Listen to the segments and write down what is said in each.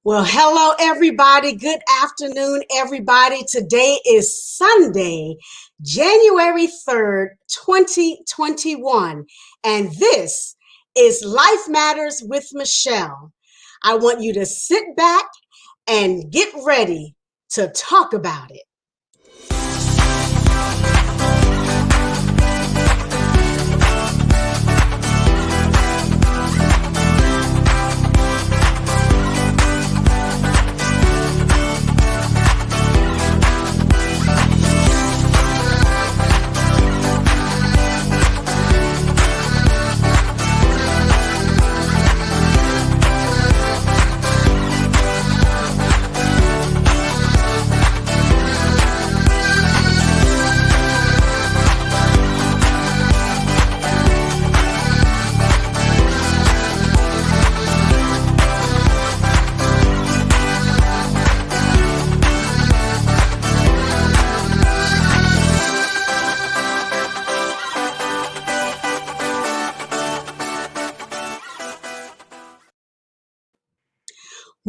Well, hello, everybody. Good afternoon, everybody. Today is Sunday, January 3rd, 2021. And this is Life Matters with Michele. I want you to sit back and get ready to talk about it.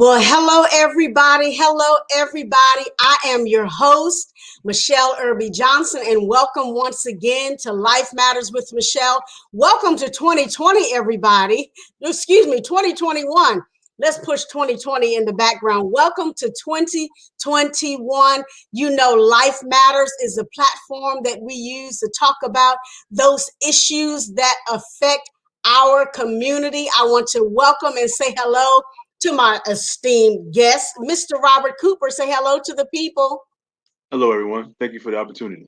Well, hello, everybody. Hello, everybody. I am your host, Michele Irby Johnson, and welcome once again to Life Matters with Michele. Welcome to 2020, everybody. Excuse me, 2021. Let's push 2020 in the background. Welcome to 2021. You know, Life Matters is a platform that we use to talk about those issues that affect our community. I want to welcome and say hello to my esteemed guest, Mr. Robert Cooper. Say hello to the people. Hello, everyone. Thank you for the opportunity.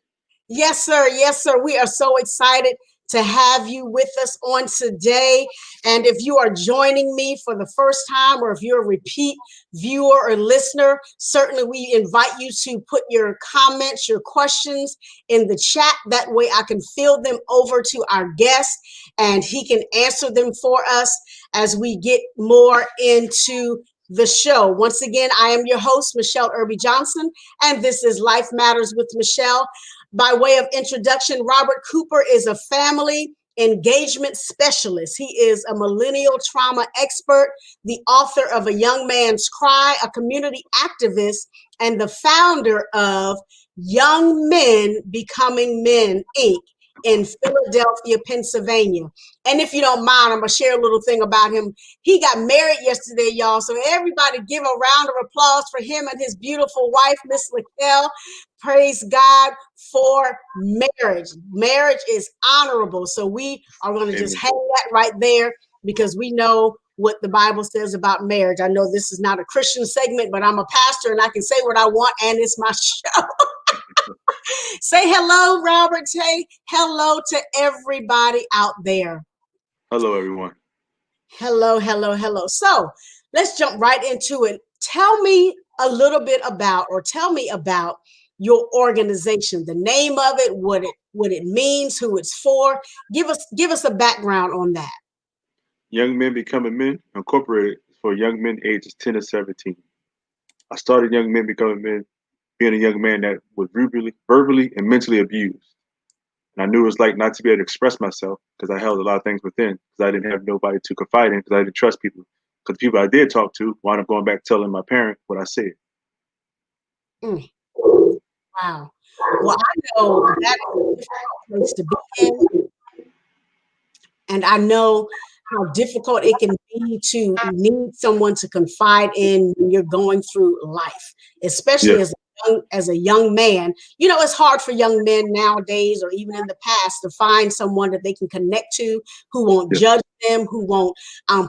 Yes, sir. Yes, sir. We are so excited to have you with us on today. And if you are joining me for the first time, or if you're a repeat viewer or listener, certainly we invite you to put your comments, your questions in the chat. That way I can field them over to our guest and he can answer them for us as we get more into the show. Once again, I am your host, Michele Irby Johnson, and this is Life Matters with Michele. By way of introduction, Robert Cooper is a family engagement specialist. He is a millennial trauma expert, the author of A Young Man's Cry, a community activist, and the founder of Young Men Becoming Men, Inc. in Philadelphia, Pennsylvania. And if you don't mind, I'm going to share a little thing about him. He got married yesterday, y'all. So everybody give a round of applause for him and his beautiful wife, Miss Michele. Praise God for marriage. Marriage is honorable. So we are going to just Amen. hang that right there because we know what the Bible says about marriage. I know this is not a Christian segment, but I'm a pastor and I can say what I want and it's my show. Say hello, Robert. Say hello to everybody out there. Hello, everyone. Hello, hello, hello. So let's jump right into it. Tell me a little bit about, or tell me about your organization, the name of it, what it means, who it's for. Give us a background on that. Young Men Becoming Men Incorporated is for young men ages 10 to 17. I started Young Men Becoming Men being a young man that was verbally and mentally abused. And I knew it was like not to be able to express myself because I held a lot of things within because I didn't have nobody to confide in because I didn't trust people. Because the people I did talk to wound up going back telling my parent what I said. Mm, wow. Well, I know that is a difficult place to be in, and I know how difficult it can be to need someone to confide in when you're going through life, especially Yeah, as a young man. You know, it's hard for young men nowadays, or even in the past, to find someone that they can connect to who won't yeah, judge them, who won't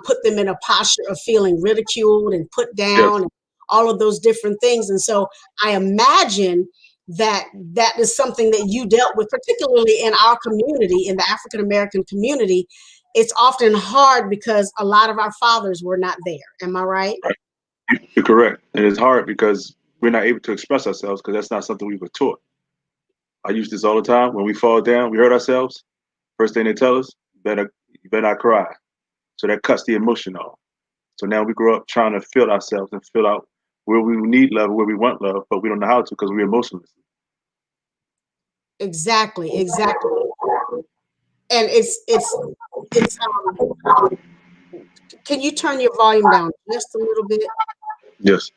put them in a posture of feeling ridiculed and put down, yes, and all of those different things. And so I imagine that is something that you dealt with, particularly in our community, in the African American community. It's often hard because a lot of our fathers were not there. Am I right? right. You're correct. And it's hard because we're not able to express ourselves because that's not something we were taught. I use this all the time. When we fall down, we hurt ourselves. First thing they tell us, you better not cry. So that cuts the emotion off. So now we grow up trying to feel ourselves and feel out where we need love, where we want love, but we don't know how to because we're emotionless. Exactly, exactly. And it's can you turn your volume down just a little bit? Yes.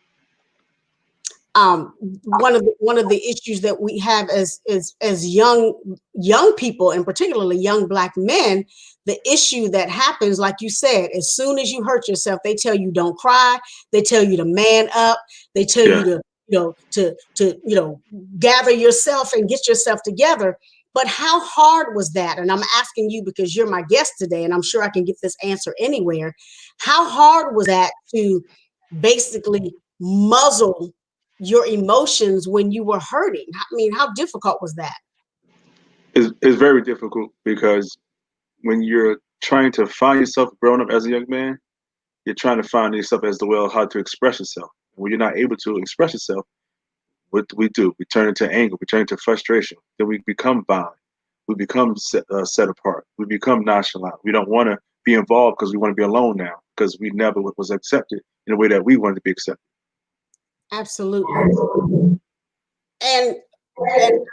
One of the issues that we have as young people, and particularly young Black men, the issue that happens, like you said, as soon as you hurt yourself, they tell you don't cry, they tell you to man up, they tell you Yeah. to gather yourself and get yourself together. But how hard was that? And I'm asking you because you're my guest today, and I'm sure I can get this answer anywhere. How hard was that to basically muzzle your emotions when you were hurting? I mean, how difficult was that? It's very difficult because when you're trying to find yourself growing up as a young man, you're trying to find yourself as the well how to express yourself. When you're not able to express yourself, what do? We do? We turn into anger. We turn into frustration. Then we become violent. We become set apart. We become nonchalant. We don't want to be involved because we want to be alone now because we never was accepted in a way that we wanted to be accepted. Absolutely. And and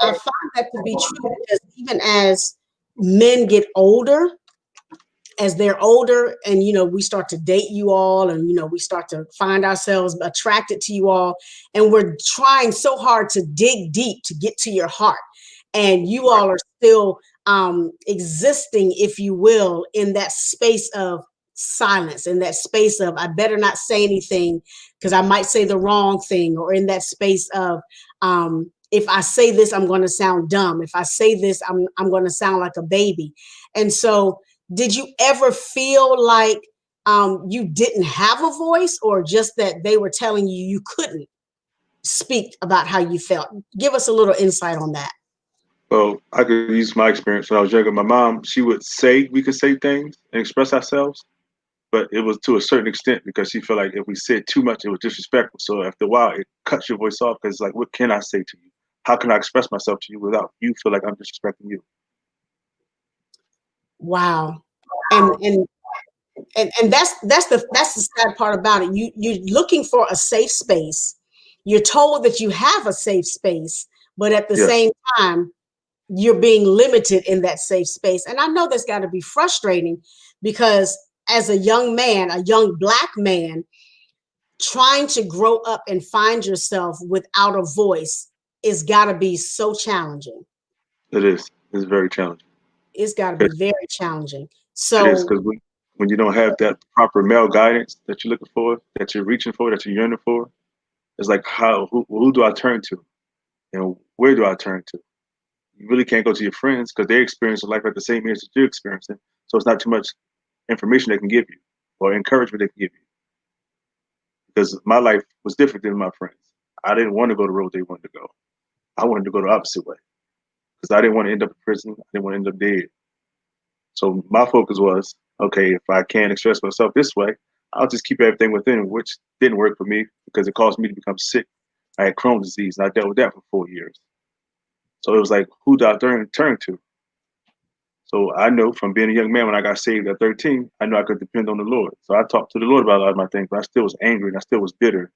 I find that to be true because even as men get older, as they're older and we start to date you all, and we start to find ourselves attracted to you all, and we're trying so hard to dig deep to get to your heart, and you all are still existing, if you will, in that space of silence, in that space of I better not say anything because I might say the wrong thing, or in that space of if I say this, I'm going to sound dumb. If I say this, I'm going to sound like a baby. And so did you ever feel like you didn't have a voice, or just that they were telling you you couldn't speak about how you felt? Give us a little insight on that. Well, I could use my experience when I was younger. My mom, she would say we could say things and express ourselves, but it was to a certain extent because she felt like if we said too much, it was disrespectful. So after a while, it cuts your voice off because it's like, what can I say to you? How can I express myself to you without you feel like I'm disrespecting you? Wow. And and and that's the sad part about it. You're looking for a safe space. You're told that you have a safe space, but at the Yes, same time you're being limited in that safe space. And I know that's got to be frustrating because as a young man, a young Black man, trying to grow up and find yourself without a voice is got to be so challenging. it is. It's very challenging. It's got to be Yes, very challenging. it is So because when you don't have that proper male guidance that you're looking for, that you're reaching for, that you're yearning for, it's like who do I turn to? Where do I turn to? You really can't go to your friends because they're experiencing life at the same age that you're experiencing. So it's not too much information they can give you or encouragement they can give you. Because my life was different than my friends. I didn't want to go the road they wanted to go. I wanted to go the opposite way because I didn't want to end up in prison. I didn't want to end up dead. So my focus was, okay, if I can't express myself this way, I'll just keep everything within, which didn't work for me because it caused me to become sick. I had Crohn's disease and I dealt with that for 4 years. So it was like, who do I turn to? So I know from being a young man when I got saved at 13, I knew I could depend on the Lord. So I talked to the Lord about a lot of my things, but I still was angry and I still was bitter.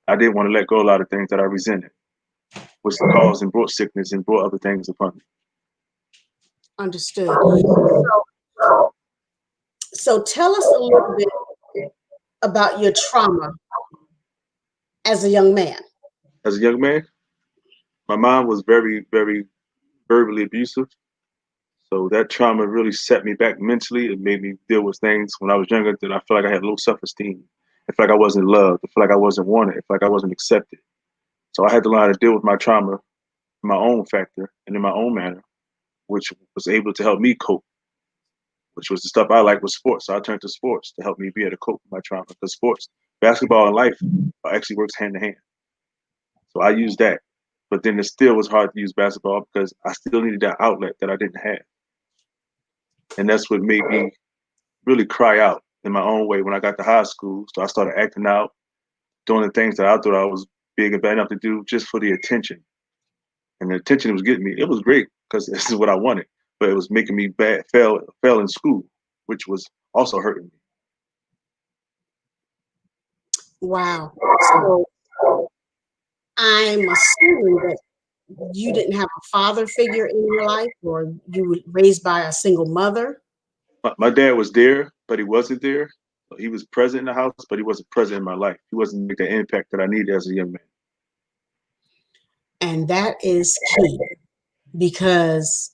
I didn't want to let go of a lot of things that I resented, which caused and brought sickness and brought other things upon me. understood. So tell us a little bit about your trauma as a young man. As a young man, my mom was very, very verbally abusive. So that trauma really set me back mentally. It made me deal with things when I was younger that I felt like I had low self-esteem. I felt like I wasn't loved. I felt like I wasn't wanted. I felt like I wasn't accepted. So I had to learn how to deal with my trauma in my own factor and in my own manner, which was able to help me cope, which was the stuff I like was sports. So I turned to sports to help me be able to cope with my trauma because sports, basketball and life actually works hand in hand. So I used that. But then it still was hard to use basketball because I still needed that outlet that I didn't have. And that's what made me really cry out in my own way when I got to high school. So I started acting out, doing the things that I thought I was big and bad enough to do just for the attention. And the attention it was getting me, it was great because this is what I wanted. But it was making me bad, fail in school, which was also hurting me. Wow. So I'm assuming that you didn't have a father figure in your life, or you were raised by a single mother. My dad was there, but he wasn't there. He was present in the house, but he wasn't present in my life. He wasn't making the impact that I needed as a young man. And that is key, because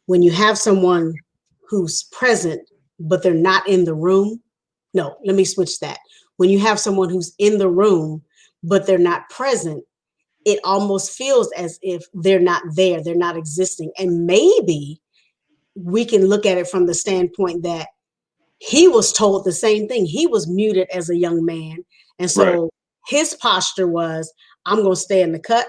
when you have someone who's present, but they're not in the room. No, let me switch that. When you have someone who's in the room, but they're not present, it almost feels as if they're not there, they're not existing. And maybe we can look at it from the standpoint that he was told the same thing. He was muted as a young man. And Right, so his posture was, I'm going to stay in the cut.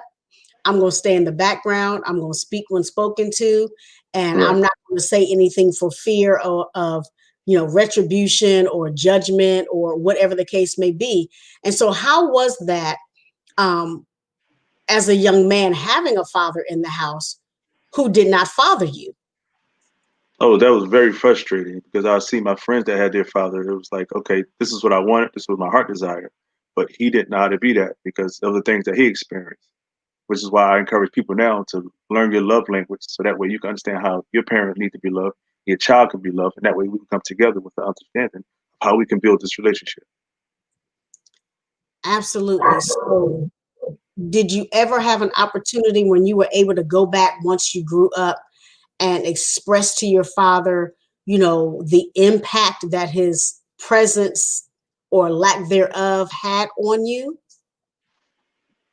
I'm going to stay in the background. I'm going to speak when spoken to. And right. I'm not going to say anything for fear of retribution or judgment or whatever the case may be. And so, how was that um, as a young man having a father in the house who did not father you? Oh, that was very frustrating because I see my friends that had their father. It was like, okay, this is what I wanted. This was my heart desire. But he didn't know how to be that because of the things that he experienced, which is why I encourage people now to learn your love language so that way you can understand how your parents need to be loved, your child can be loved, and that way we can come together with the understanding of how we can build this relationship. Absolutely. So, did you ever have an opportunity when you were able to go back once you grew up and express to your father, the impact that his presence or lack thereof had on you?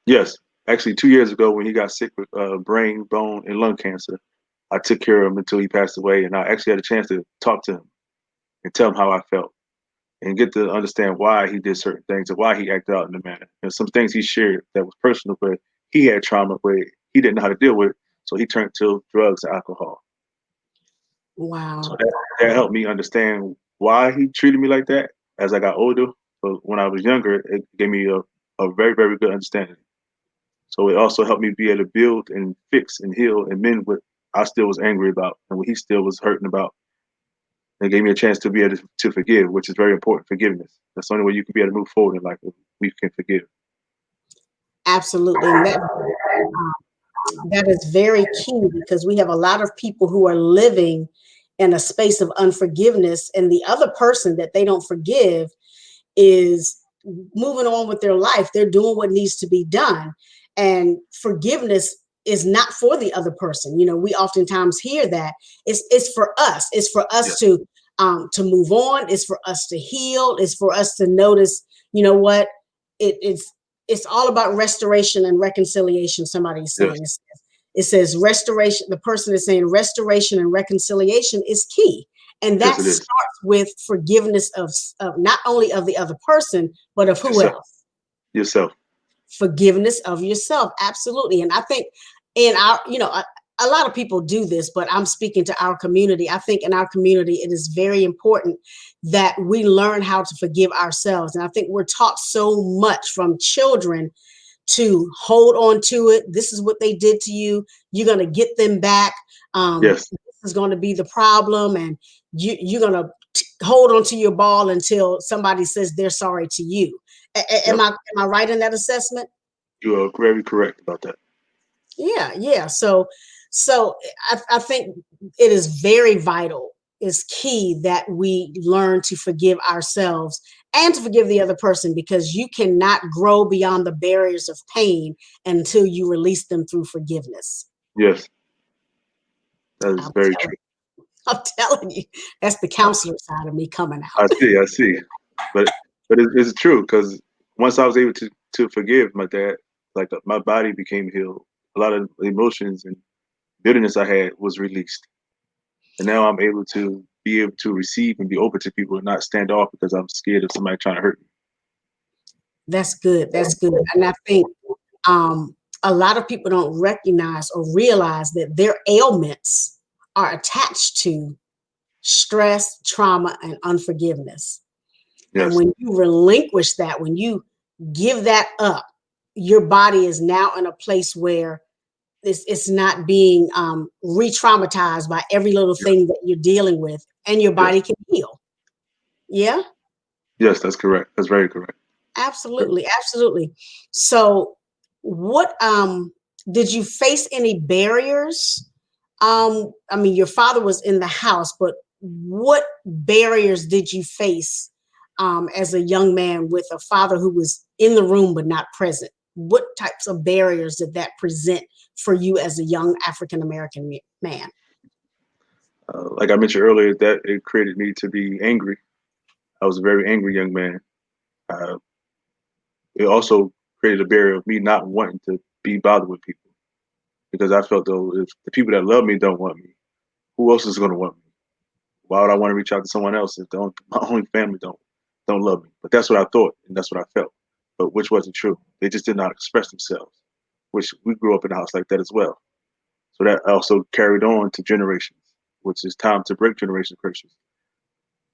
Yes, actually, 2 years ago when he got sick with brain, bone, and lung cancer, I took care of him until he passed away, and I actually had a chance to talk to him and tell him how I felt and get to understand why he did certain things and why he acted out in the manner. And some things he shared that was personal, but he had trauma where he didn't know how to deal with, so he turned to drugs and alcohol. So Wow. that helped me understand why he treated me like that as I got older. So when I was younger, it gave me a very, very good understanding. So it also helped me be able to build and fix and heal and mend what I still was angry about and what he still was hurting about. And it gave me a chance to be able to forgive, which is very important. Forgiveness. That's the only way you can be able to move forward in life. If we can forgive. Absolutely. And that is very key, because we have a lot of people who are living in a space of unforgiveness, and the other person that they don't forgive is moving on with their life. They're doing what needs to be done. And forgiveness is not for the other person. We oftentimes hear that it's for us. It's for us Yes. to move on. It's for us to heal. It's for us to notice, what it's all about restoration and reconciliation. Somebody's Yes. saying it says restoration. The person is saying restoration and reconciliation is key. And Yes, that it is. starts with forgiveness of not only of the other person, but of who Yourself. else? Yourself. Forgiveness of yourself. Absolutely. And I think in our, a lot of people do this, but I'm speaking to our community. I think in our community, it is very important that we learn how to forgive ourselves. And I think we're taught so much from children to hold on to it. This is what they did to you. You're going to get them back. Yes. This is going to be the problem. And you're going to hold on to your ball until somebody says they're sorry to you. Am Yep. I right in that assessment? You are very correct about that. Yeah, yeah. So I think it is very vital, is key that we learn to forgive ourselves and to forgive the other person, because you cannot grow beyond the barriers of pain until you release them through forgiveness. Yes, that is I'm very telling true. I'm telling you, that's the counselor side of me coming I out. see. I see. But it's true because once I was able to forgive my dad, like my body became healed. A lot of emotions and bitterness I had was released, and now I'm able to receive and be open to people and not stand off because I'm scared of somebody trying to hurt me. That's good. That's good. And I think um, a lot of people don't recognize or realize that their ailments are attached to stress, trauma, and unforgiveness. And Yes, when you relinquish that, when you give that up, your body is now in a place where it's not being re-traumatized by every little yes, thing that you're dealing with, and your yes, body can heal. Yeah, yes. That's correct. That's very correct. absolutely, absolutely. So, what did you face any barriers? I mean, your father was in the house, but what barriers did you face as a young man with a father who was in the room but not present? What types of barriers did that present for you as a young African American man? Like I mentioned earlier, that it created me to be angry. I was a very angry young man. Uh, it also created a barrier of me not wanting to be bothered with people because I felt though if the people that love me don't want me, who else is going to want me? Why would I want to reach out to someone else if my own family don't love me? But that's what I thought and that's what I felt, but which wasn't true. They just did not express themselves, which we grew up in a house like that as well. So that also carried on to generations, which is time to break generation curses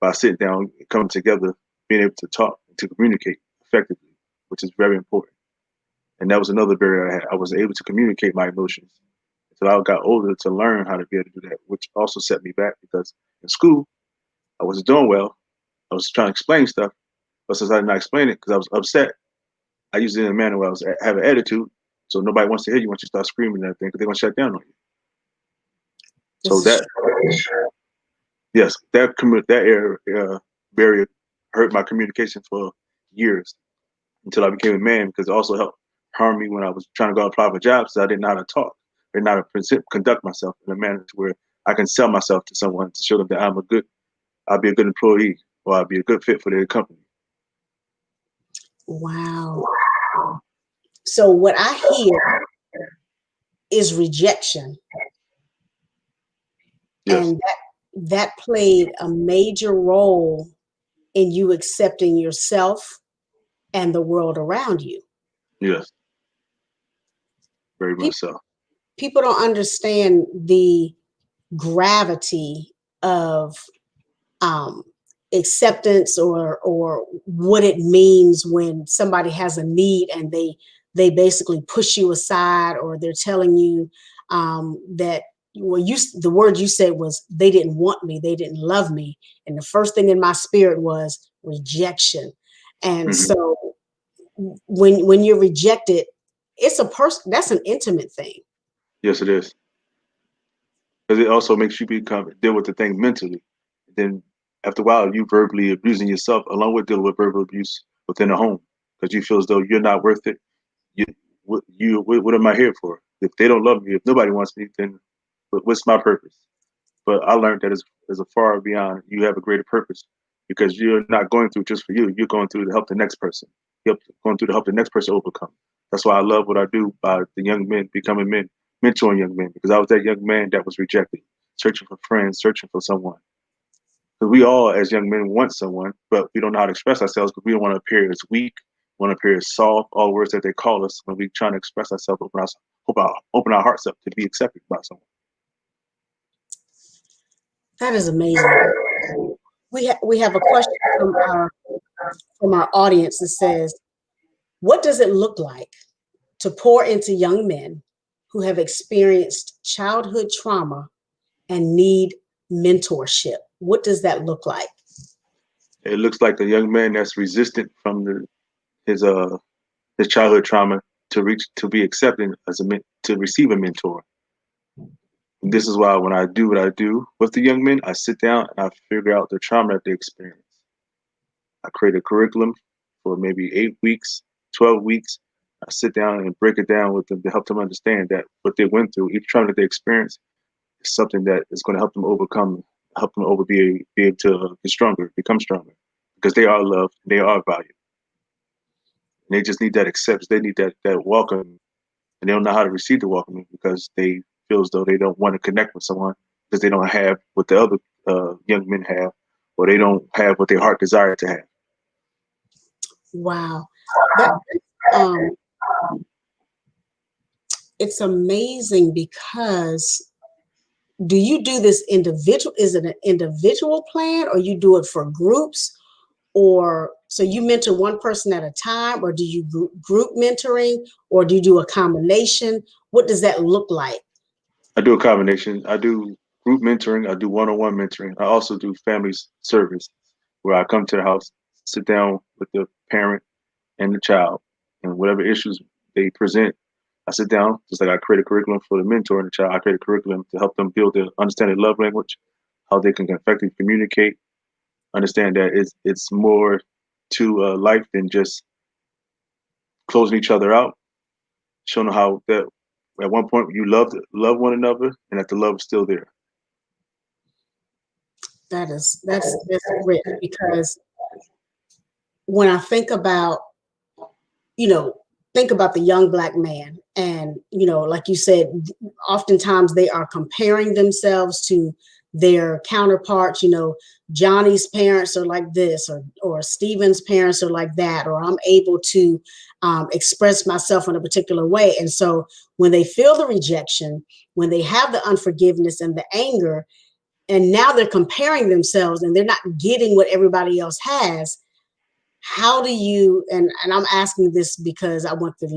by sitting down, coming together, being able to talk and to communicate effectively, which is very important. And that was another barrier I had. I was able to communicate my emotions until I got older to learn how to be able to do that, which also set me back because in school I wasn't doing well. I was trying to explain stuff, but since I did not explain it because I was upset, I used it in a manner where I was have an attitude. So nobody wants to hear you once you start screaming and everything because they're gonna shut down on you. So This is that yes, that area barrier hurt my communication for years until I became a man because it also helped harm me when I was trying to go apply for jobs. So I didn't know how to talk, I didn't know how to conduct myself in a manner where I can sell myself to someone to show them that I'll be a good employee or I'll be a good fit for their company. wow. So what I hear is rejection, Yes, and that played a major role in you accepting yourself and the world around you. yes, very much People so. people don't understand the gravity of um, acceptance or what it means when somebody has a need and they basically push you aside, or they're telling you that, well, the word you said was they didn't want me, they didn't love me, and the first thing in my spirit was rejection. And Hmm. so when you're rejected, it's a person, that's an intimate thing. Yes, it is because it also makes you become deal with the thing mentally. Then after a while, you verbally abusing yourself along with dealing with verbal abuse within the home because you feel as though you're not worth it. What am I here for? If they don't love me, if nobody wants me, then what's my purpose? But I learned that as a far beyond, you have a greater purpose because you're not going through just for you. You're going through to help the next person. You're going through to help the next person overcome. That's why I love what I do by the young men becoming men, mentoring young men, because I was that young man that was rejected, searching for friends, searching for someone. Because we all, as young men, want someone, but we don't know how to express ourselves because we don't want to appear as weak, want to appear as soft, all words that they call us when we trying to express ourselves, open our hearts up to be accepted by someone. That is amazing. We have a question from our audience that says, what does it look like to pour into young men who have experienced childhood trauma and need mentorship? What does that look like? It looks like a young man that's resistant from his uh his childhood trauma to be accepted as to receive a mentor. And this is why when I do what I do with the young men, I sit down and I figure out the trauma that they experience. I create a curriculum for maybe 8 weeks, 12 weeks. I sit down and break it down with them to help them understand that what they went through, each trauma that they experience, is something that is going to help them overcome, help them be able to get stronger, become stronger, because they are loved, they are valued, and they just need that acceptance. They need that welcome, and they don't know how to receive the welcoming because they feel as though they don't want to connect with someone because they don't have what the other young men have, or they don't have what their heart desire to have. Wow. That um it's amazing because do you do this individual, is it an individual plan, or you do it for groups, or so you mentor one person at a time, or do you group mentoring, or do you do a combination? What does that look like? I do a combination. I do group mentoring. I do one-on-one mentoring. I also do family service, where I come to the house, sit down with the parent and the child, and whatever issues they present, I sit down. Just like I create a curriculum for the mentor and the child, I create a curriculum to help them build their understanding love language, how they can effectively communicate, understand that it's more to life than just closing each other out, showing them how that at one point you love one another and that the love is still there. That's rich because when I think about, you know, think about the young black man, and like you said, oftentimes they are comparing themselves to their counterparts. Johnny's parents are like this, or Stephen's parents are like that, or I'm able to express myself in a particular way. And so when they feel the rejection, when they have the unforgiveness and the anger, and now they're comparing themselves and they're not getting what everybody else has, how do you, and I'm asking this because I want the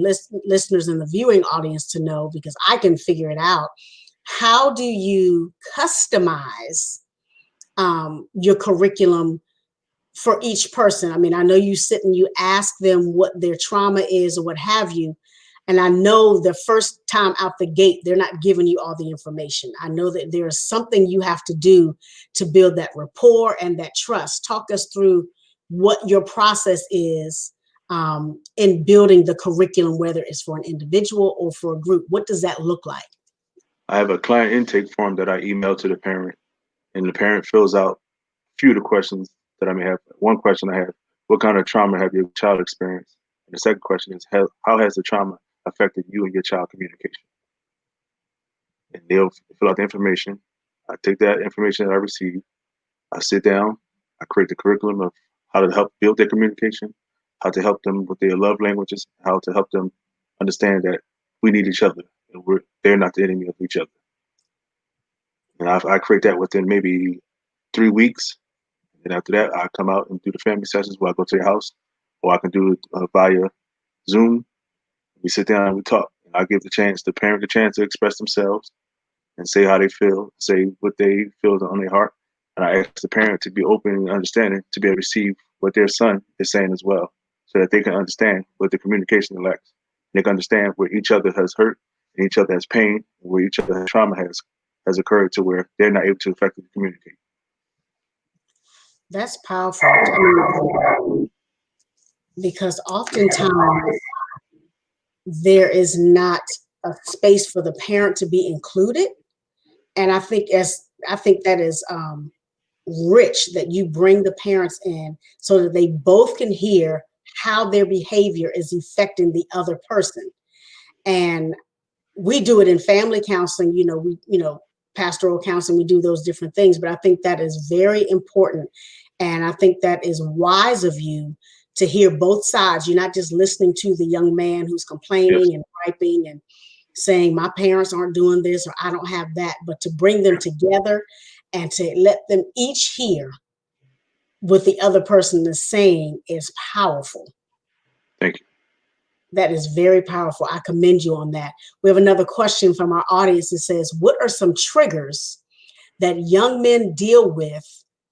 listeners and the viewing audience to know, because I can figure it out. How do you customize your curriculum for each person? I mean, I know you sit and you ask them what their trauma is or what have you. And I know the first time out the gate, they're not giving you all the information. I know that there is something you have to do to build that rapport and that trust. Talk us through what your process is in building the curriculum, whether it's for an individual or for a group. What does that look like? I have a client intake form that I email to the parent, and the parent fills out a few of the questions that I may have. One question I have: what kind of trauma have your child experienced? And the second question is: how has the trauma affected you and your child communication? And they'll fill out the information. I take that information that I receive. I sit down. I create the curriculum of how to help build their communication, how to help them with their love languages, how to help them understand that we need each other and they're not the enemy of each other. And I create that within maybe 3 weeks. And after that, I come out and do the family sessions where I go to their house, or I can do it via Zoom. We sit down and we talk. And I give the parent the chance to express themselves and say how they feel, say what they feel on their heart. And I ask the parent to be open and understanding to be able to receive what their son is saying as well, so that they can understand what the communication lacks. They can understand where each other has hurt and each other has pain, and where each other has trauma has occurred to where they're not able to effectively communicate. That's powerful. I mean, because oftentimes there is not a space for the parent to be included. And I think that is rich that you bring the parents in so that they both can hear how their behavior is affecting the other person. And we do it in family counseling, pastoral counseling, we do those different things, but I think that is very important. And I think that is wise of you to hear both sides. You're not just listening to the young man who's Yes, complaining and griping and saying my parents aren't doing this or I don't have that, but to bring them together and to let them each hear what the other person is saying is powerful. thank you. That is very powerful. I commend you on that. We have another question from our audience that says, what are some triggers that young men deal with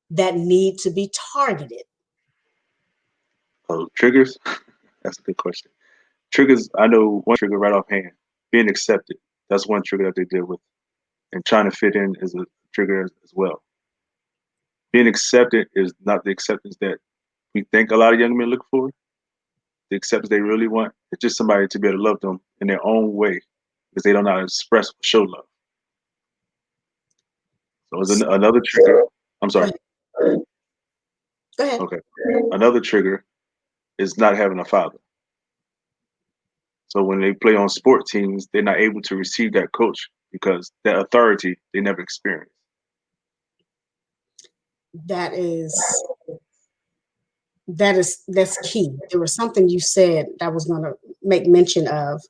that need to be targeted? Triggers? That's a good question. Triggers, I know one trigger right offhand: being accepted. That's one trigger that they deal with. And trying to fit in is a trigger as well. Being accepted is not the acceptance that we think a lot of young men look for. The acceptance they really want is just somebody to be able to love them in their own way, because they don't know how to express or show love. So it's another trigger. I'm Go sorry. ahead. Go ahead. Okay. Another trigger is not having a father. So when they play on sport teams, they're not able to receive that coach because that authority they never experienced. That is that's key. There was something you said that I was going to make mention of.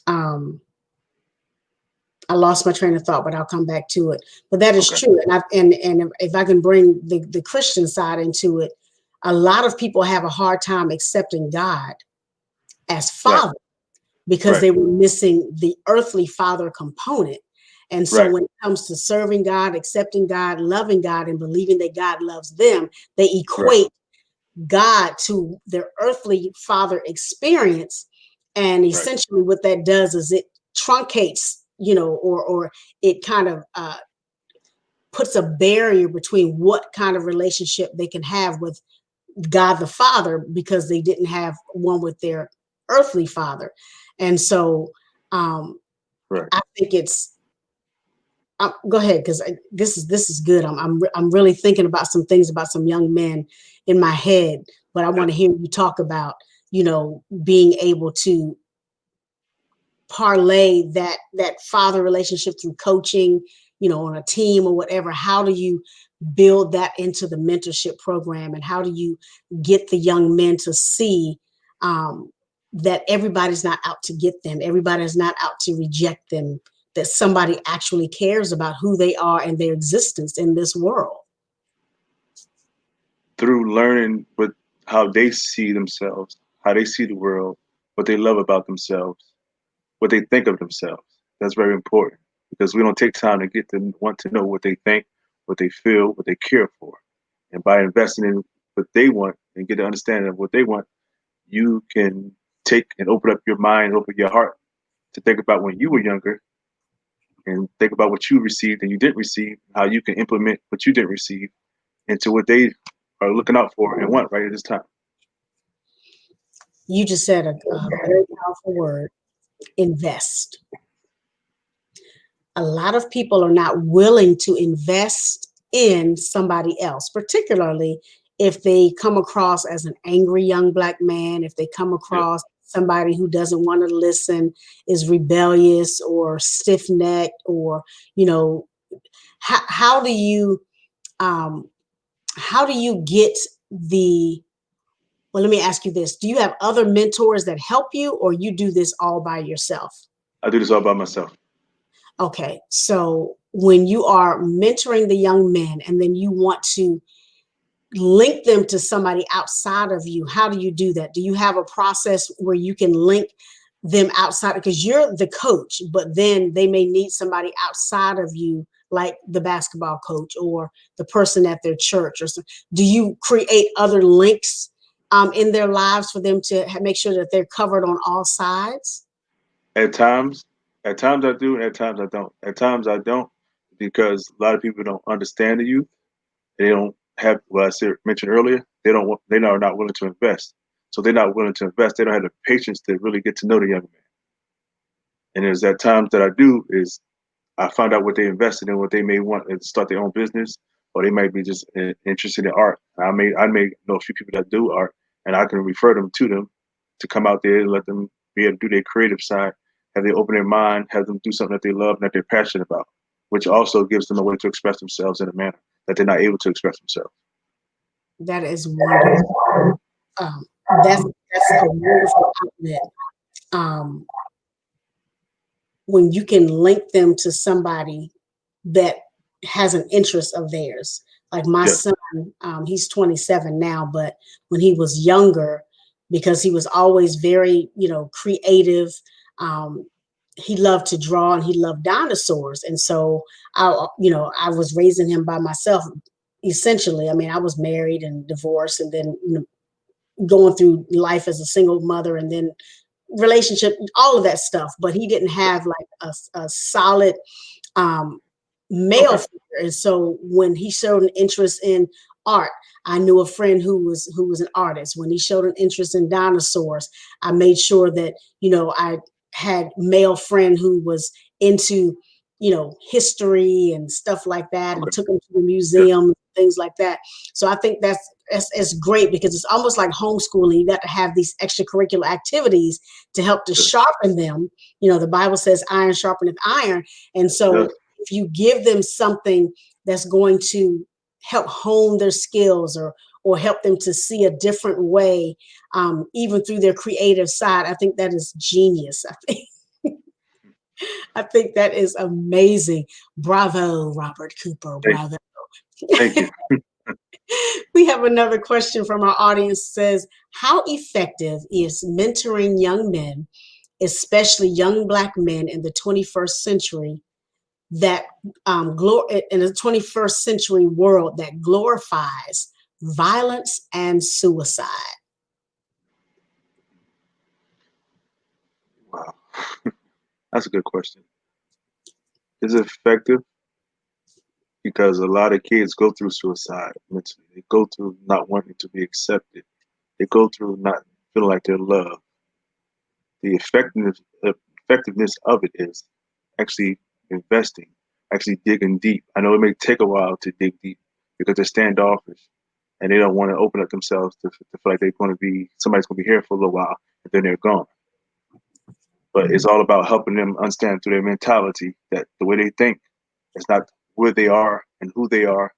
Um, I lost my train of thought, but I'll come back to it. But that is Okay. true, and if I can bring the Christian side into it, a lot of people have a hard time accepting God as Right. Father because Right. they were missing the earthly father component. And so Right. when it comes to serving God, accepting God, loving God, and believing that God loves them, they Right. equate God to their earthly father experience. And Right. essentially what that does is it truncates, or it kind of puts a barrier between what kind of relationship they can have with God the Father because they didn't have one with their earthly father. And so um, Right. I think it's go ahead because this is good. I'm really thinking about some things about some young men in my head, but I want to hear you talk about being able to parlay that father relationship through coaching, on a team or whatever. How do you build that into the mentorship program, and how do you get the young men to see um, that everybody's not out to get them, everybody's not out to reject them, that somebody actually cares about who they are and their existence in this world? Through learning what how they see themselves, how they see the world, what they love about themselves, what they think of themselves. That's very important because we don't take time to get to want to know what they think, what they feel, what they care for. And by investing in what they want and get an understanding of what they want, you can take and open up your mind, open your heart to think about when you were younger and think about what you received and you didn't receive, how you can implement what you didn't receive into what they are looking out for and want right at this time. You just said a very powerful word: invest. A lot of people are not willing to invest in somebody else, particularly if they come across as an angry young black man, if they come Yeah. across somebody who doesn't want to listen, is rebellious or stiff-necked, or you know how do you um, how do you get the well, let me ask you this: do you have other mentors that help you, or you do this all by yourself? I do this all by myself. Okay, so when you are mentoring the young men and then you want to link them to somebody outside of you, how do you do that? Do you have a process where you can link them outside? Because you're the coach, but then they may need somebody outside of you, like the basketball coach or the person at their church or so. Do you create other links in their lives for them to make sure that they're covered on all sides? At times, at times I do, and at times I don't. At times I don't because a lot of people don't understand the youth. They don't have what I said mentioned earlier. They don't want. They are not willing to invest. So they're not willing to invest. They don't have the patience to really get to know the young man. And there's at times that I do is I find out what they invested in, what they may want to start their own business, or they might be just interested in art. I may know a few people that do art, and I can refer them to come out there and let them be able to do their creative side, have them open their mind, have them do something that they love and that they're passionate about, which also gives them a way to express themselves in a manner that they're not able to express themselves. That is wonderful. That's a wonderful outlet. Um, when you can link them to somebody that has an interest of theirs. Like my Yes, son, he's 27 now, but when he was younger, because he was always very, creative, um, he loved to draw and he loved dinosaurs. And so I was raising him by myself, essentially. I mean, I was married and divorced, and then going through life as a single mother, and then relationship, all of that stuff. But he didn't have like a solid um, male okay, figure. And so when he showed an interest in art, I knew a friend who was an artist. When he showed an interest in dinosaurs, I made sure that I had male friend who was into history and stuff like that, and okay, took him to the yes, museum, things like that. So I think that's great, because it's almost like homeschooling. You got to have these extracurricular activities to help to yes, sharpen them. The Bible says iron sharpeneth iron. And yes. so if you give them something that's going to help hone their skills, or help them to see a different way, even through their creative side, I think that is genius. I think that is amazing. Bravo, Robert Cooper. Thank, Bravo. thank you. We have another question from our audience. Says, how effective is mentoring young men, especially young black men in the 21st century, that in the 21st century world that glorifies violence and suicide? Wow, that's a good question. Is it effective? because a lot of kids go through suicide mentally. They go through not wanting to be accepted. They go through not feeling like they're loved. The effectiveness of it is actually investing, actually digging deep. I know it may take a while to dig deep because they're standoffish and they don't want to open up themselves to feel like they're going to be somebody's going to be here for a little while and then they're gone. But it's all about helping them understand through their mentality that the way they think is not where they are and who they are.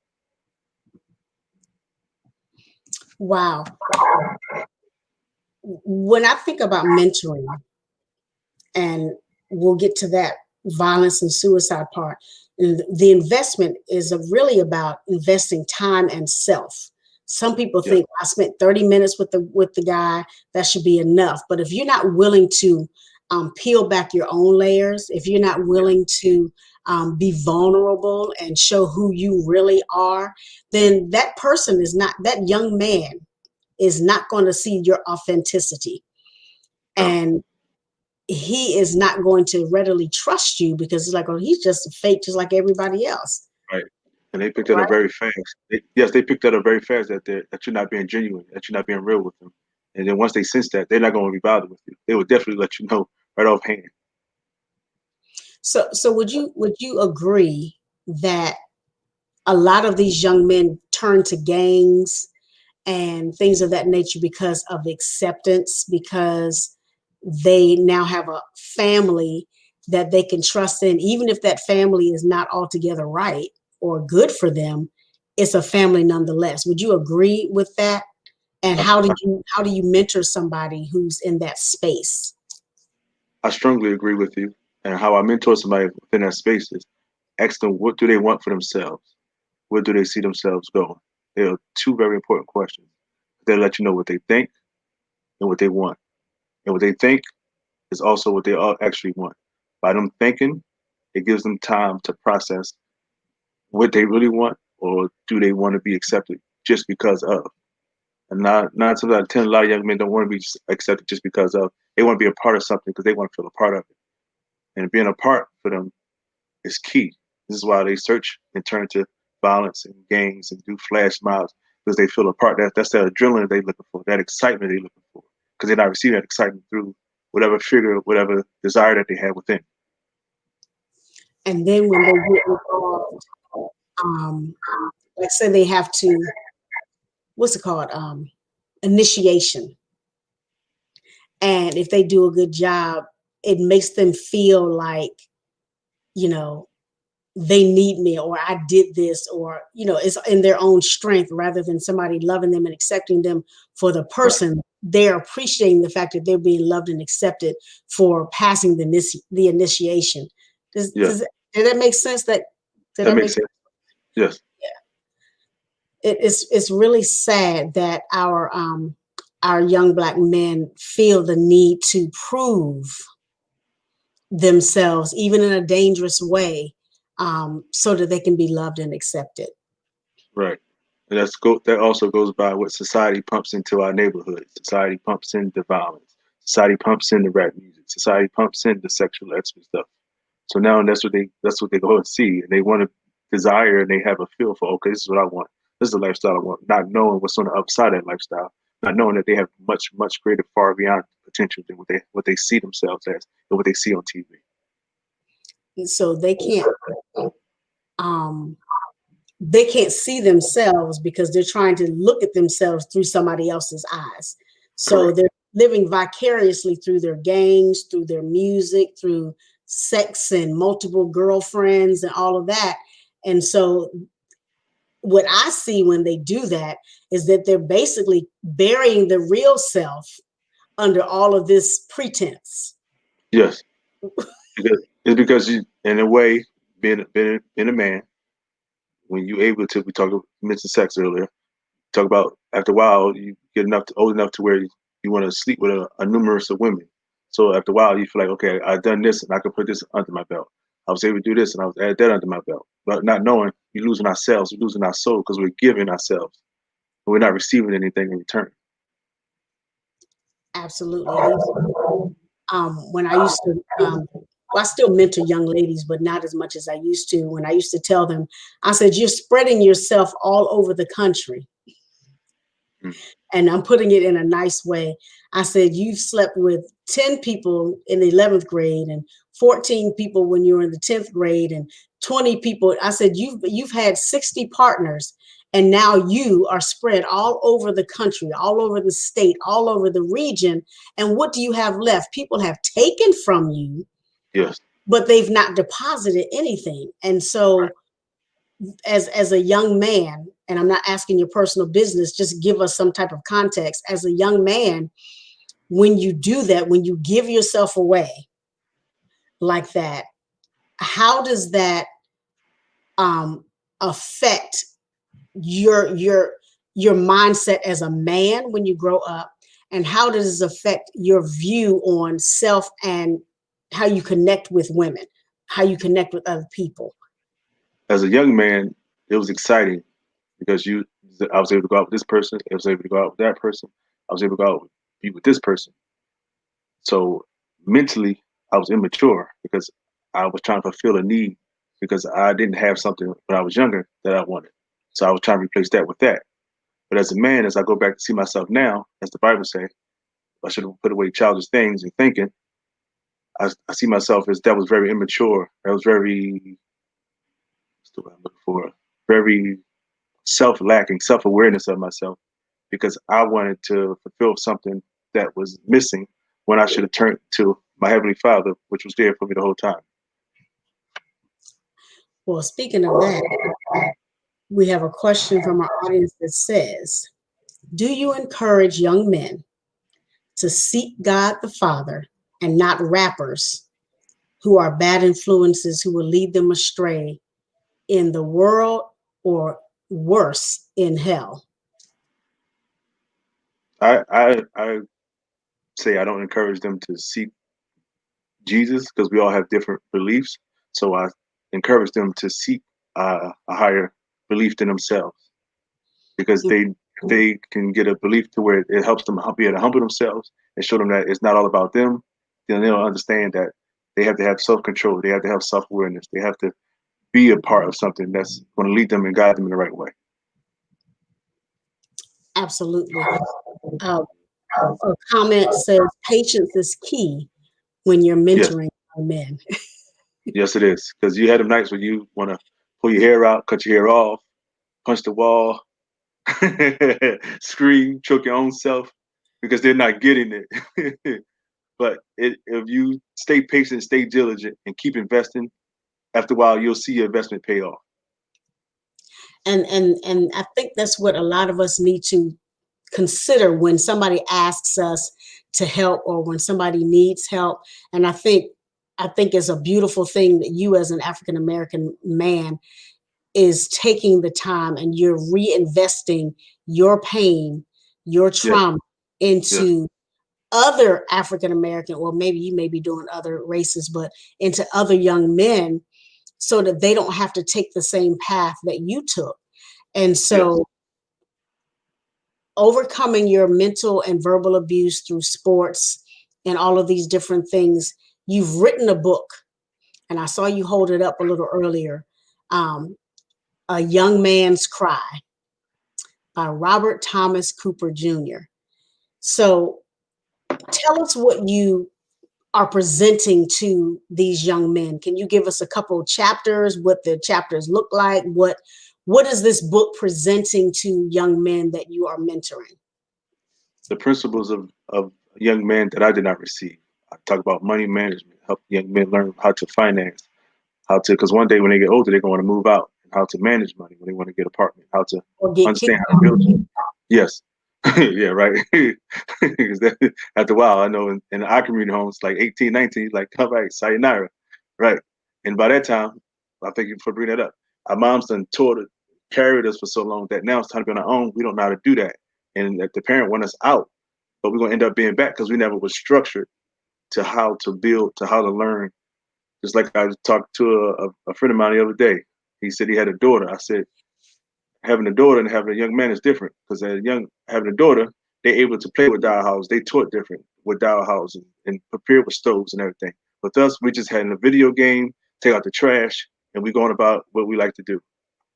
Wow. When I think about mentoring, and we'll get to that violence and suicide part, the investment is really about investing time and self. Some people Yeah, think I spent 30 minutes with the guy, that should be enough. But if you're not willing to peel back your own layers, if you're not willing to be vulnerable and show who you really are, then that person is not, that young man is not going to see your authenticity. no, And he is not going to readily trust you because it's like, oh, he's just a fake, just like everybody else, right. And they picked that up right? very fast. Yes, they picked that up very fast that you're not being genuine, that you're not being real with them. And then once they sense that, they're not going to be bothered with you. They will definitely let you know right offhand. So would you agree that a lot of these young men turn to gangs and things of that nature because of acceptance, because they now have a family that they can trust in, even if that family is not altogether right or good for them, it's a family nonetheless. Would you agree with that? And I, how do you mentor somebody who's in that space? I strongly agree with you. And how I mentor somebody within that space is ask them what do they want for themselves? Where do they see themselves going? They are two very important questions. They let you know what they think and what they want. And what they think is also what they all actually want. By them thinking, it gives them time to process what they really want or do they want to be accepted just because of. And not something I tell a lot of young men don't want to be accepted just because of. They want to be a part of something because they want to feel a part of it. And being a part for them is key. This is why they search and turn to violence and gangs and do flash mobs because they feel a part. That's that adrenaline they're looking for, that excitement they're looking for, because they're not receiving that excitement through whatever figure, whatever desire that they have within. And then when they get involved, um, like say they have to, what's it called? Initiation. And if they do a good job, it makes them feel like, you know, they need me, or I did this, or, it's in their own strength rather than somebody loving them and accepting them for the Right. person. They're appreciating the fact that they're being loved and accepted for passing the initiation. Does, Yeah, does, did that make sense? Did that that make makes sense? sense. Yes, It's really sad that our young black men feel the need to prove themselves, even in a dangerous way, so that they can be loved and accepted. right. And that also goes by what society pumps into our neighborhood. Society pumps in the violence. Society pumps in the rap music. Society pumps in the sexual expert stuff. So now that's what they go and see, and they want to desire, and they have a feel for, okay, this is what I want. This is the lifestyle I want. Not knowing what's on the other side of that lifestyle, not knowing that they have much greater, far beyond potential than what they see themselves as and what they see on TV. So um, they can't see themselves because they're trying to look at themselves through somebody else's eyes. So Correct. they're living vicariously through their gangs, through their music, through sex and multiple girlfriends and all of that. And so what I see when they do that is that they're basically burying the real self under all of this pretense. Yes, because you, in a way, being a man, when you able to, mentioned sex earlier. Talk about after a while you get old enough to where you want to sleep with a numerous of women. So after a while you feel like, okay, I've done this and I can put this under my belt. I was able to do this and I was add that under my belt. But not knowing you're losing ourselves, we're losing our soul because we're giving ourselves and we're not receiving anything in return. Absolutely. When I used to well, I still mentor young ladies, but not as much as I used to. When I used to tell them, I said, you're spreading yourself all over the country. Mm. And I'm putting it in a nice way. I said, you've slept with 10 people in the 11th grade and 14 people when you were in the 10th grade and 20 people. I said, you've had 60 partners and now you are spread all over the country, all over the state, all over the region. And what do you have left? People have taken from you, Yes. but they've not deposited anything. And so as a young man, and I'm not asking your personal business, just give us some type of context. As a young man, when you do that, when you give yourself away like that, how does that um, affect your mindset as a man when you grow up, and how does it affect your view on self and how you connect with women, how you connect with other people? As a young man, it was exciting because I was able to go out with this person. I was able to go out with that person. I was able to go out be with this person. So mentally, I was immature because I was trying to fulfill a need because I didn't have something when I was younger that I wanted. So I was trying to replace that with that. But as a man, as I go back to see myself now, as the Bible says, I should have put away childish things and thinking. I see myself as that was very immature. That was very, what's the word I'm looking for? Very self-lacking, self-awareness of myself because I wanted to fulfill something that was missing when I should have turned to my Heavenly Father, which was there for me the whole time. Well, speaking of that, we have a question from our audience that says, do you encourage young men to seek God the Father and not rappers who are bad influences who will lead them astray in the world or worse in hell? I say I don't encourage them to seek Jesus because we all have different beliefs. So I encourage them to seek a higher belief than themselves because they can get a belief to where it helps them be able to humble themselves and show them that it's not all about them. Then they'll understand that they have to have self control. They have to have self awareness. They have to be a part of something that's going to lead them and guide them in the right way. Absolutely. Uh, a comment says patience is key when you're Yes, mentoring young men. yes, it is because you had them nights when you want to pull your hair out, cut your hair off, punch the wall, scream, choke your own self because they're not getting it. But if you stay patient, stay diligent, and keep investing, after a while, you'll see your investment pay off. And I think that's what a lot of us need to consider when somebody asks us to help or when somebody needs help. And I think it's a beautiful thing that you as an African American man is taking the time and you're reinvesting your pain, your Yes, trauma yes, into other African American, or maybe you may be doing other races, but into other young men so that they don't have to take the same path that you took. And yes. so overcoming your mental and verbal abuse through sports and all of these different things, you've written a book, and I saw you hold it up a little earlier. Um, a Young Man's Cry by Robert Thomas Cooper Jr. So tell us what you are presenting to these young men. Can you give us a couple of chapters, what the chapters look like? What is this book presenting to young men that you are mentoring? The principles of a young man that I did not receive. I talk about money management, help young men learn how to finance, how to, because one day when they get older, they're going to want to move out, and how to manage money when they want to get an apartment, how to Or get kicked understand how to build. Yes. Yeah, right. Because after a while, I know in our community homes, like 18, 19, like, come back, sayonara. Right. And by that time, I thank you for bringing that up. Our moms done taught it, carried us for so long that now it's time to be on our own. We don't know how to do that. And that the parent want us out, but we're going to end up being back because we never was structured to how to build, to how to learn. Just like I talked to a friend of mine the other day. He said he had a daughter. I said, having a daughter and having a young man is different because having a daughter, they're able to play with doll houses. They taught different with doll houses and prepare with stoves and everything. With us, we just had in a video game, take out the trash, and we going about what we like to do.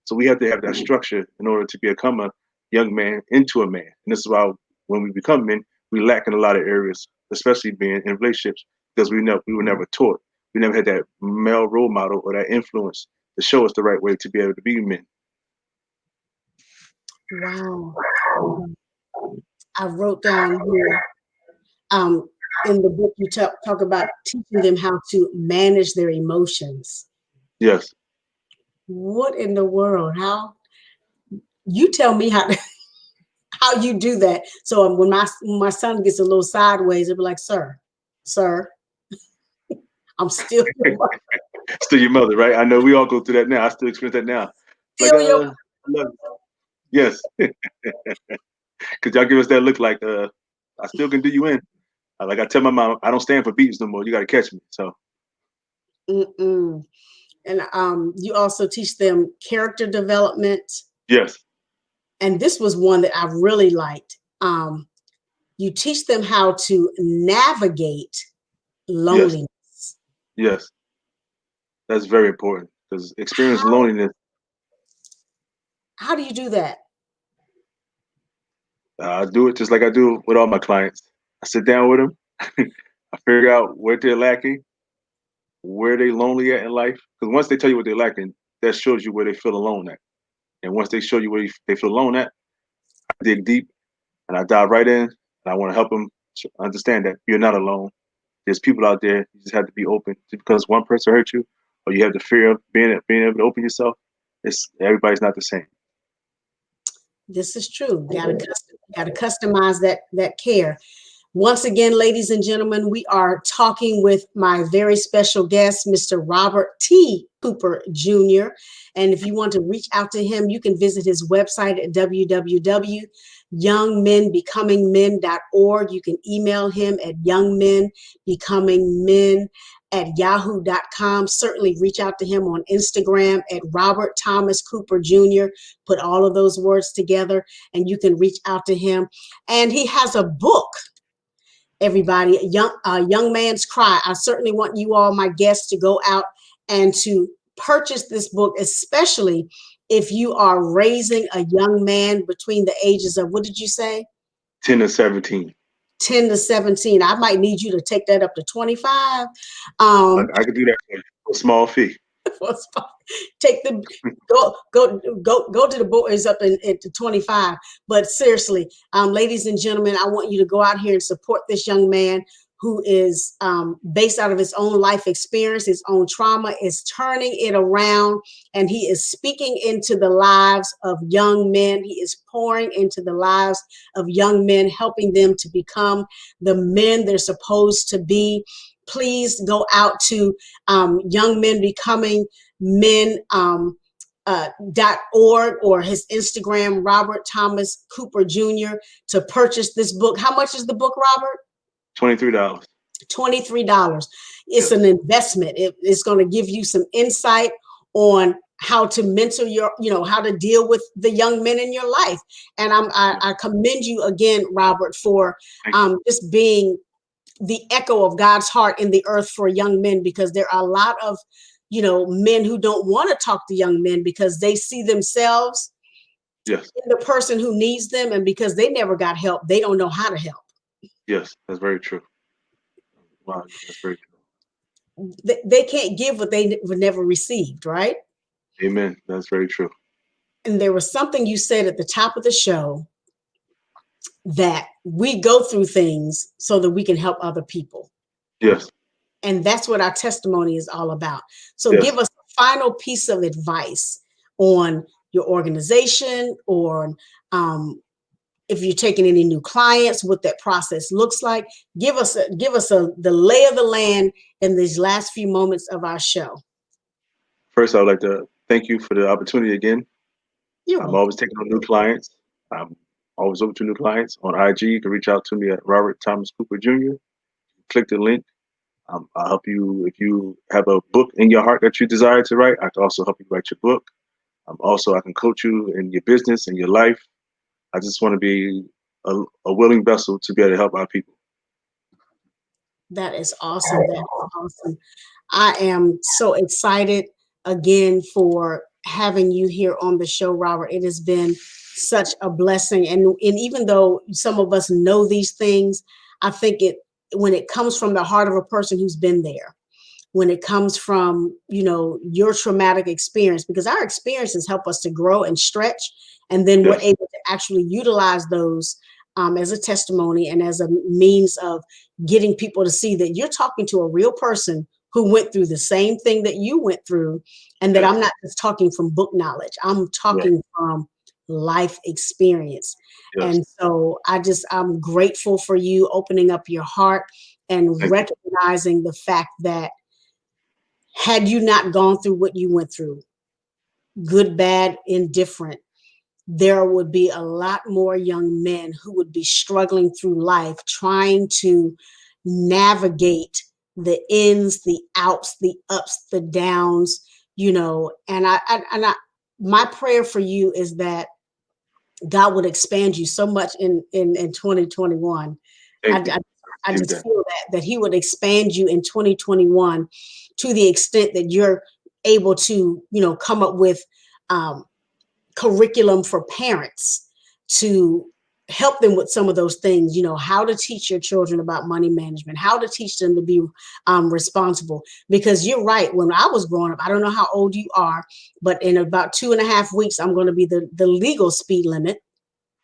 So we have to have that structure in order to become a young man into a man. And this is why when we become men, we lack in a lot of areas, especially being in relationships, because we were never taught. We never had that male role model or that influence to show us the right way to be able to be men. Wow. I wrote down here um, in the book you talk about teaching them how to manage their emotions. Yes. What in the world? How you tell me how how you do that? So when my son gets a little sideways, it'll be like, sir, I'm still Still your mother, right? I know we all go through that now. I still experience that now. Like, still your I love you. Yes. Because y'all give us that look like, I still can do you in. Like I tell my mom, I don't stand for beatings no more. You got to catch me. So, mm-mm. And you also teach them character development. yes, And this was one that I really liked. You teach them how to navigate yes, loneliness. yes. That's very important because experience How loneliness. how do you do that? I do it just like I do with all my clients. I sit down with them. I figure out what they're lacking, where they lonely at in life. Because once they tell you what they're lacking, that shows you where they feel alone at. And once they show you where they feel alone at, I dig deep and I dive right in. And I want to help them understand that you're not alone. There's people out there. You just have to be open. Just because one person hurt you, or you have the fear of being able to open yourself, it's everybody's not the same. This is true. Gotta customize that care. Once again, ladies and gentlemen, we are talking with my very special guest, Mr. Robert T. Cooper Jr. And if you want to reach out to him, you can visit his website at www.youngmenbecomingmen.org. You can email him at youngmenbecomingmen@yahoo.com. Certainly reach out to him on Instagram at Robert Thomas Cooper Jr. Put all of those words together and you can reach out to him. And he has a book, everybody, young man's cry. I certainly want you all, my guests, to go out and to purchase this book, especially if you are raising a young man between the ages of, what did you say, 10 to 17. 10 to 17. I might need you to take that up to 25. I could do that for a small fee. Take the go to the boys up into 25. But seriously, ladies and gentlemen, I want you to go out here and support this young man who is based out of his own life experience, his own trauma, is turning it around, and he is speaking into the lives of young men. He is pouring into the lives of young men, helping them to become the men they're supposed to be. Please go out to Young Men Becoming Men .org or his Instagram, Robert Thomas Cooper Jr., to purchase this book. How much is the book, Robert? $23. $23. It's Yes. an investment. It's going to give you some insight on how to mentor how to deal with the young men in your life. And I commend you again, Robert, for Thank you. just being the echo of God's heart in the earth for young men, because there are a lot of men who don't want to talk to young men because they see themselves Yes. in the person who needs them, and because they never got help, they don't know how to help. Yes. That's very true. Wow. That's very true. They can't give what they never received, right? Amen. That's very true. And there was something you said at the top of the show, that we go through things so that we can help other people. Yes. And that's what our testimony is all about. So Yes. give us a final piece of advice on your organization, or if you're taking any new clients, what that process looks like. Give us the lay of the land in these last few moments of our show. First, I would like to thank you for the opportunity again. You're I'm welcome. always taking on new clients. I'm always open to new clients. On IG, you can reach out to me at Robert Thomas Cooper Jr. Click the link. I'll help you if you have a book in your heart that you desire to write. I can also help you write your book. Also, I can coach you in your business and your life. I just want to be a willing vessel to be able to help our people. That is awesome. That is awesome. I am so excited again for having you here on the show, Robert. It has been such a blessing. And even though some of us know these things, I think it when it comes from the heart of a person who's been there, when it comes from your traumatic experience, because our experiences help us to grow and stretch, and then we're Yes, able to actually utilize those as a testimony and as a means of getting people to see that you're talking to a real person who went through the same thing that you went through, and that I'm yes, not just talking from book knowledge, I'm right, talking from life experience. yes. And so I'm grateful for you opening up your heart and Thank you. recognizing the fact that had you not gone through what you went through, good, bad, indifferent, there would be a lot more young men who would be struggling through life trying to navigate the ins, the outs, the ups, the downs, and my prayer for you is that God would expand you so much in 2021. I, Thank you. I, I I received just that. feel that He would expand you in 2021 to the extent that you're able to, come up with um, curriculum for parents to help them with some of those things, how to teach your children about money management, how to teach them to be responsible. Because you're right, when I was growing up, I don't know how old you are, but in about 2.5 weeks, I'm going to be the legal speed limit.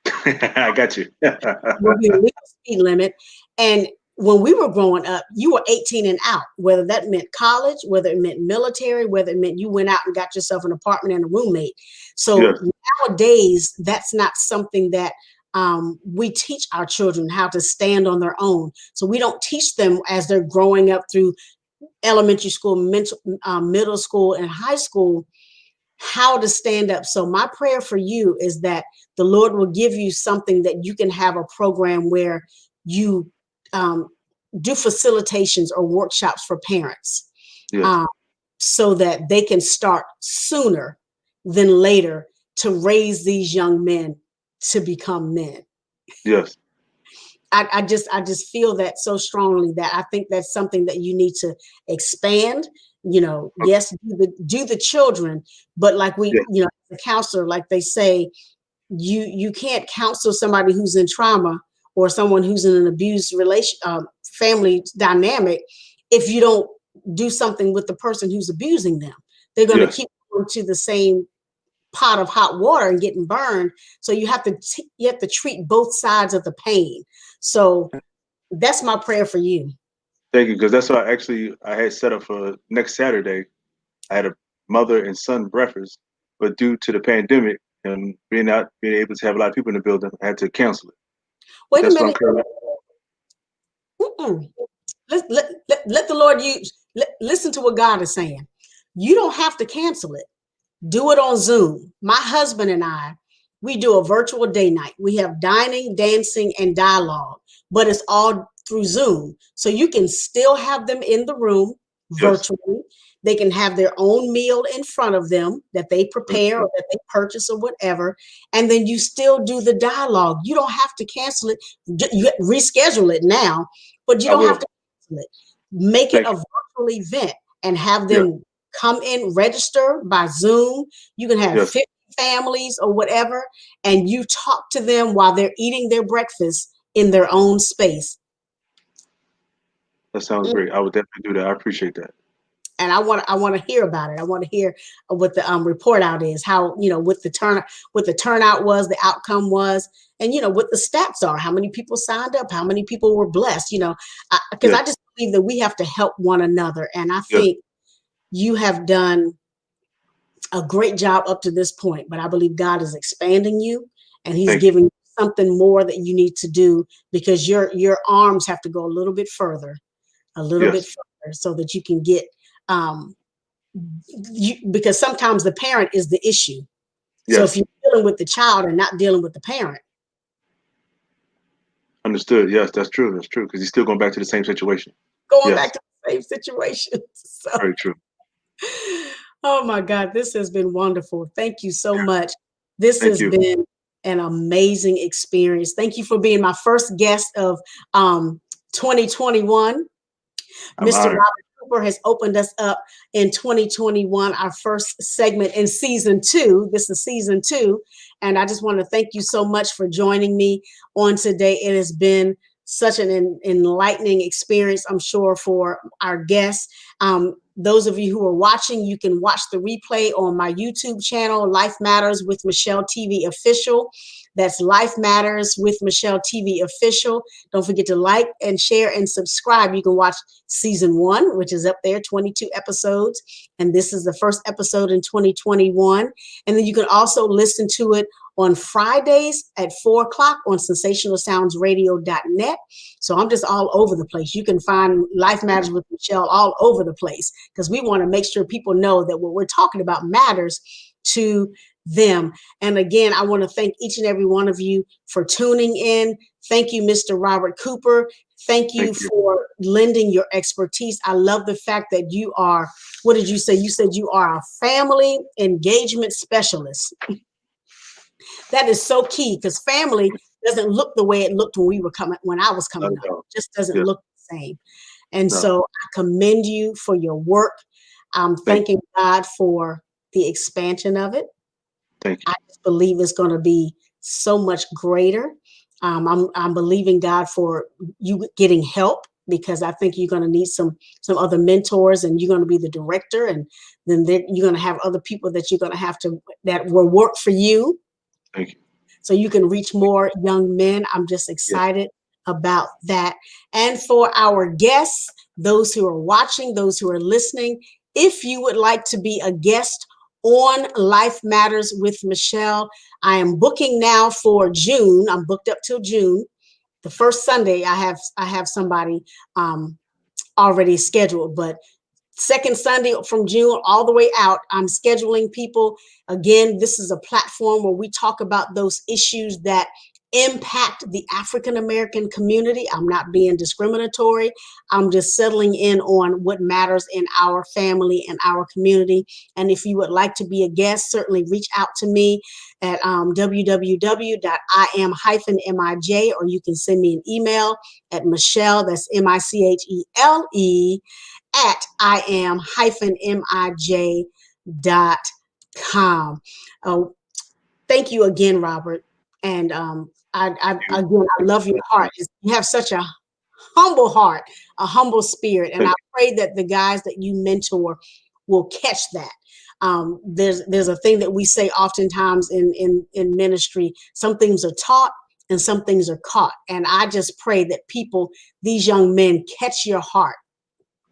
I got you. Will be the legal speed limit. And when we were growing up, you were 18 and out, whether that meant college, whether it meant military, whether it meant you went out and got yourself an apartment and a roommate. So Yes, nowadays, that's not something that we teach our children, how to stand on their own. So we don't teach them as they're growing up through elementary school, middle school, and high school how to stand up. So my prayer for you is that the Lord will give you something that you can have a program where you um, do facilitations or workshops for parents, yes, um, so that they can start sooner than later to raise these young men to become men. yes. I just feel that so strongly that I think that's something that you need to expand. Okay. Yes, do the children, but like Yeah, the counselor, like they say, you can't counsel somebody who's in trauma or someone who's in an abused family dynamic if you don't do something with the person who's abusing them. They're going to yes. keep going to the same pot of hot water and getting burned. So you have to treat both sides of the pain. So that's my prayer for you. Thank you, because that's what I had set up for next Saturday. I had a mother and son breakfast, but due to the pandemic and being able to have a lot of people in the building, I had to cancel it. But Wait a that's what I'm minute. currently. Mm-mm. Let the Lord listen to what God is saying. You don't have to cancel it. Do it on Zoom. My husband and I, we do a virtual day night. We have dining, dancing, and dialogue, but it's all through Zoom. So you can still have them in the room Yes, virtually. They can have their own meal in front of them that they prepare or understood. that they purchase or whatever. And then you still do the dialogue. You don't have to cancel it. You reschedule it now, but you I don't have will. to cancel it. Make it Thank a you. virtual event and have Yes, them come in, register by Zoom. You can have yes. 50 families or whatever, and you talk to them while they're eating their breakfast in their own space. That sounds Mm. great. I would definitely do that. I appreciate that. And I want to hear about it. I want to hear what the report out is, how what the turnout was, the outcome was, and what the stats are, how many people signed up, how many people were blessed. Because I Yes, just believe that we have to help one another, and I yes. think you have done a great job up to this point, but I believe God is expanding you and He's Thank you. giving you something more that you need to do because your arms have to go a little bit Yes, further so that you can get um because sometimes the parent is the issue. So if yes. you're dealing with the child and not dealing with the parent, Understood. Yes, that's true. That's true. Because he's still going back to the same situation. going back Yes, to the same situation. So very true. oh my God, this has been wonderful. Thank you so much. This Thank has you. been an amazing experience. Thank you for being my first guest of um, 2021. I'm Mr. honored. Robert Cooper has opened us up in 2021, our first segment in season two. This is season two. And I just want to thank you so much for joining me on today. It has been such an enlightening experience, I'm sure, for our guests. Those of you who are watching, you can watch the replay on my YouTube channel, Life Matters with Michele TV Official. That's Life Matters with Michele TV Official. Don't forget to like and share and subscribe. You can watch season one, which is up there, 22 episodes. And this is the first episode in 2021. And then you can also listen to it on Fridays at 4 o'clock on sensationalsoundsradio.net. So I'm just all over the place. You can find Life Matters with Michele all over the place because we want to make sure people know that what we're talking about matters to them. And again, I want to thank each and every one of you for tuning in. Thank you, Mr. Robert Cooper. Thank you Thank you. for lending your expertise. I love the fact that you are, what did you say? You said you are a family engagement specialist. That is so key because family doesn't look the way it looked when I was Not coming up. at all. It just doesn't Yes. look the same. And No. so I commend you for your work. I'm Thank you. thanking God for the expansion of it. Thank you. I just believe it's going to be so much greater. I'm believing God for you getting help because I think you're going to need some other mentors, and you're going to be the director, and then you're going to have other people that you're going to have to that will work for you, Thank you. so you can reach more young men. I'm just Yes. excited about that. And for our guests, those who are watching, those who are listening, if you would like to be a guest on Life Matters with Michele, I am booking now for June. I'm booked up till June. The first Sunday, I have somebody already scheduled, but second Sunday from June all the way out, I'm scheduling people. Again, this is a platform where we talk about those issues that impact the African American community. I'm not being discriminatory. I'm just settling in on what matters in our family and our community. And if you would like to be a guest, certainly reach out to me at www.im-mij, or you can send me an email at Michele, that's Michele, at im-mij.com. Oh, thank you again, Robert. And You. again, I love your heart. You have such a humble heart, a humble spirit. And I pray that the guys that you mentor will catch that. There's a thing that we say oftentimes in ministry. Some things are taught and some things are caught. And I just pray that these young men catch your heart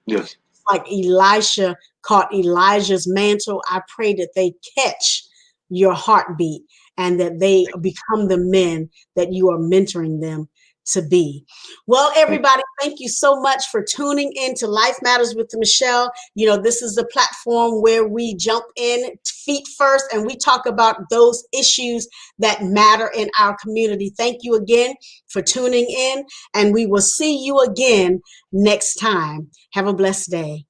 Yes. like Elisha caught Elijah's mantle. I pray that they catch your heartbeat and that they Thank become the men that you are mentoring them to be. Well, you. everybody, thank you so much for tuning in to Life Matters with Michele. You know, this is the platform where we jump in feet first and we talk about those issues that matter in our community. Thank you again for tuning in, and we will see you again next time. Have a blessed day.